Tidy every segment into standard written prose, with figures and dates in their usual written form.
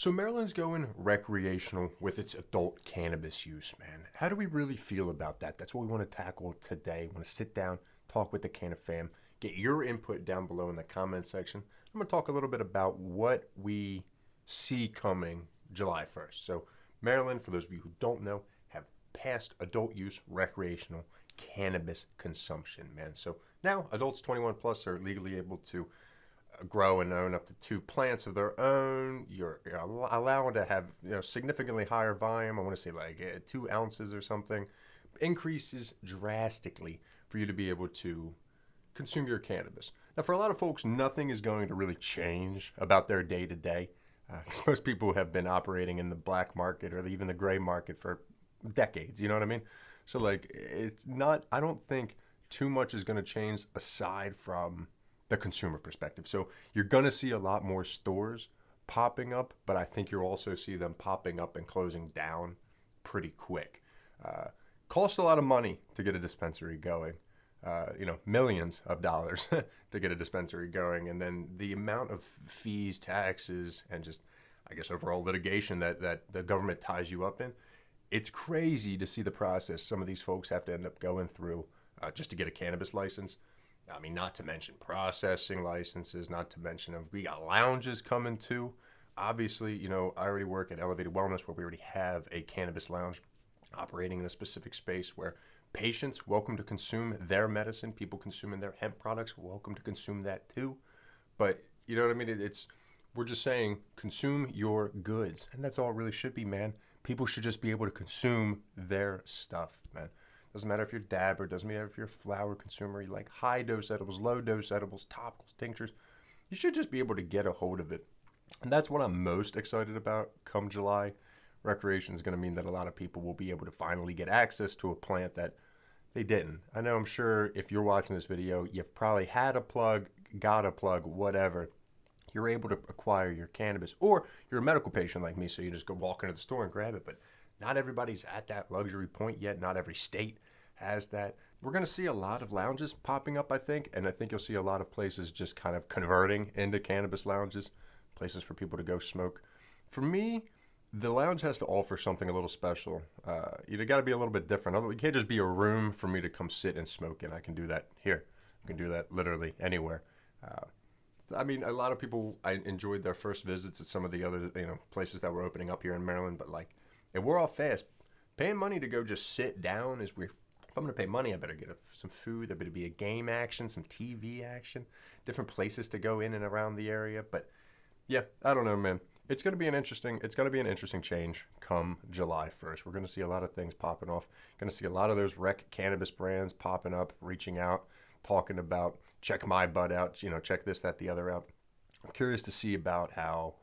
So Maryland's going recreational with its adult cannabis use, man. How do we really feel about that? That's what we want to tackle today. We want to sit down, talk with the Canna fam, get your input down below in the comment section. I'm going to talk a little bit about what we see coming July 1st. So Maryland, for those of you who don't know, have passed adult use recreational cannabis consumption, man. So now adults 21 plus are legally able to grow and own up to 2 plants of their own. You're allowed to have significantly higher volume. I want to say like 2 ounces or something. Increases drastically for you to be able to consume your cannabis. Now, for a lot of folks, nothing is going to really change about their day to day, because most people have been operating in the black market or even the gray market for decades. You know what I mean? So like, it's not. I don't think too much is going to change aside from the consumer perspective. So you're going to see a lot more stores popping up, but I think you'll also see them popping up and closing down pretty quick. Costs a lot of money to get a dispensary going, millions of dollars to get a dispensary going. And then the amount of fees, taxes, and just, I guess, overall litigation that the government ties you up in, it's crazy to see the process some of these folks have to end up going through just to get a cannabis license. I mean, not to mention processing licenses, not to mention we got lounges coming too. Obviously, I already work at Elevated Wellness where we already have a cannabis lounge operating in a specific space where patients welcome to consume their medicine, people consuming their hemp products welcome to consume that too. But you know what I mean? We're just saying consume your goods, and that's all it really should be, man. People should just be able to consume their stuff, man. Doesn't matter if you're a dabber, doesn't matter if you're a flower consumer, you like high dose edibles, low dose edibles, topicals, tinctures. You should just be able to get a hold of it. And that's what I'm most excited about come July. Recreation is going to mean that a lot of people will be able to finally get access to a plant that they didn't. I know, I'm sure if you're watching this video, you've probably had a plug, got a plug, whatever. You're able to acquire your cannabis, or you're a medical patient like me, so you just go walk into the store and grab it. But not everybody's at that luxury point yet. Not every state has that. We're going to see a lot of lounges popping up, I think, and I think you'll see a lot of places just kind of converting into cannabis lounges, places for people to go smoke. For me, the lounge has to offer something a little special. You got to be a little bit different. It can't just be a room for me to come sit and smoke in. I can do that here. I can do that literally anywhere. I mean, a lot of people, I enjoyed their first visits at some of the other places that were opening up here in Maryland, but like, it wore off fast. Paying money to go just sit down is weird. If I'm going to pay money, I better get some food. There better be a game action, some TV action, different places to go in and around the area. But yeah, I don't know, man. It's going to be an interesting change come July 1st. We're going to see a lot of things popping off. Going to see a lot of those rec cannabis brands popping up, reaching out, talking about check my butt out, check this, that, the other out. I'm curious to see about how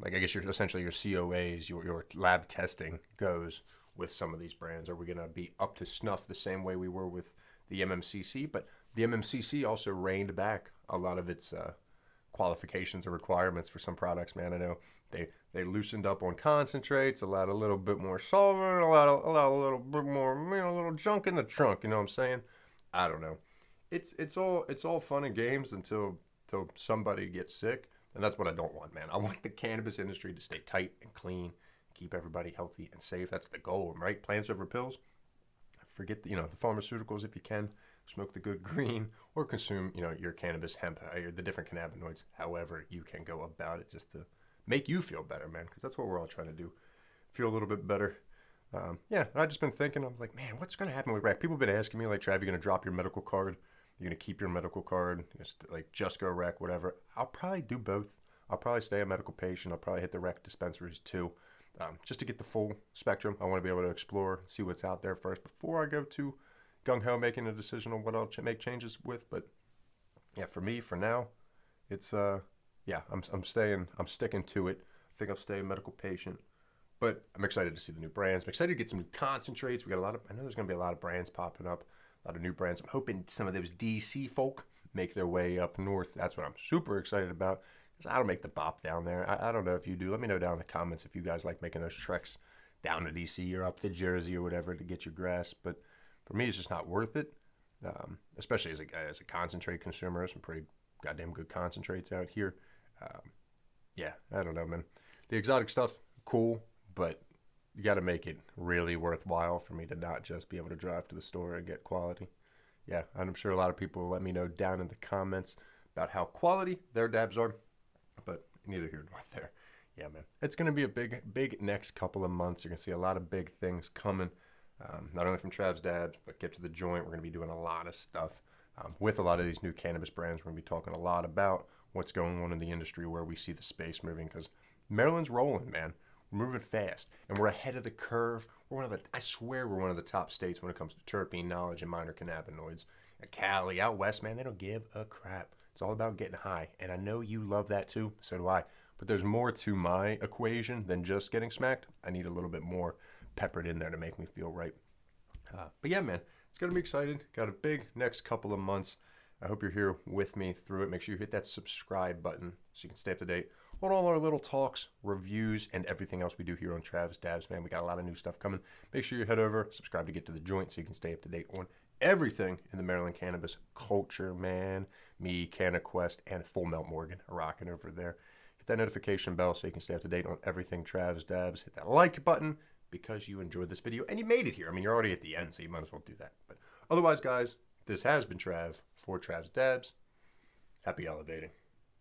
I guess your COAs, your lab testing goes with some of these brands. Are we going to be up to snuff the same way we were with the MMCC? But the MMCC also reined back a lot of its qualifications or requirements for some products, man. I know they loosened up on concentrates, allowed a little bit more solvent, allowed a little bit more, a little junk in the trunk. You know what I'm saying? I don't know. It's all fun and games until somebody gets sick. And that's what I don't want, man. I want the cannabis industry to stay tight and clean, keep everybody healthy and safe. That's the goal, right? Plants over pills. Forget the pharmaceuticals if you can. Smoke the good green, or consume your cannabis, hemp, the different cannabinoids. However you can go about it, just to make you feel better, man. Because that's what we're all trying to do. Feel a little bit better. I've just been thinking. I'm like, man, what's going to happen with rec? People have been asking me, like, Trav, you going to drop your medical card? You're going to keep your medical card, just go rec, whatever. I'll probably do both. I'll probably stay a medical patient. I'll probably hit the rec dispensaries too, just to get the full spectrum. I want to be able to explore, see what's out there first before I go to gung-ho making a decision on what I'll make changes with. But yeah, for me, for now, it's, I'm sticking to it. I think I'll stay a medical patient. But I'm excited to see the new brands. I'm excited to get some new concentrates. I know there's going to be a lot of brands popping up. A lot of new brands. I'm hoping some of those DC folk make their way up north. That's what I'm super excited about, because I don't make the bop down there. I don't know if you do. Let me know down in the comments if you guys like making those treks down to DC or up to Jersey or whatever to get your grass. But for me, it's just not worth it, especially as a concentrate consumer. There's some pretty goddamn good concentrates out here. I don't know, man. The exotic stuff, cool, but you got to make it really worthwhile for me to not just be able to drive to the store and get quality. Yeah, and I'm sure a lot of people will let me know down in the comments about how quality their dabs are, but neither here nor there. Yeah, man, it's going to be a big next couple of months. You're going to see a lot of big things coming, not only from Travs Dabs, but Get to the Joint. We're going to be doing a lot of stuff with a lot of these new cannabis brands. We're going to be talking a lot about what's going on in the industry, where we see the space moving, because Maryland's rolling, man. We're moving fast, and we're ahead of the curve. I swear we're one of the top states when it comes to terpene knowledge and minor cannabinoids. Cali, out west, man, they don't give a crap. It's all about getting high, and I know you love that too, so do I. But there's more to my equation than just getting smacked. I need a little bit more peppered in there to make me feel right. But yeah, man, it's going to be exciting. Got a big next couple of months. I hope you're here with me through it. Make sure you hit that subscribe button so you can stay up to date on all our little talks, reviews, and everything else we do here on Travs Dabs, man. We got a lot of new stuff coming. Make sure you head over, subscribe to Get to the Joint so you can stay up to date on everything in the Maryland cannabis culture, man. Me, CannaQuest, and Full Melt Morgan are rocking over there. Hit that notification bell so you can stay up to date on everything Travs Dabs. Hit that like button because you enjoyed this video and you made it here. I mean, you're already at the end, so you might as well do that. But otherwise, guys, this has been Trav for Travs Dabs. Happy elevating.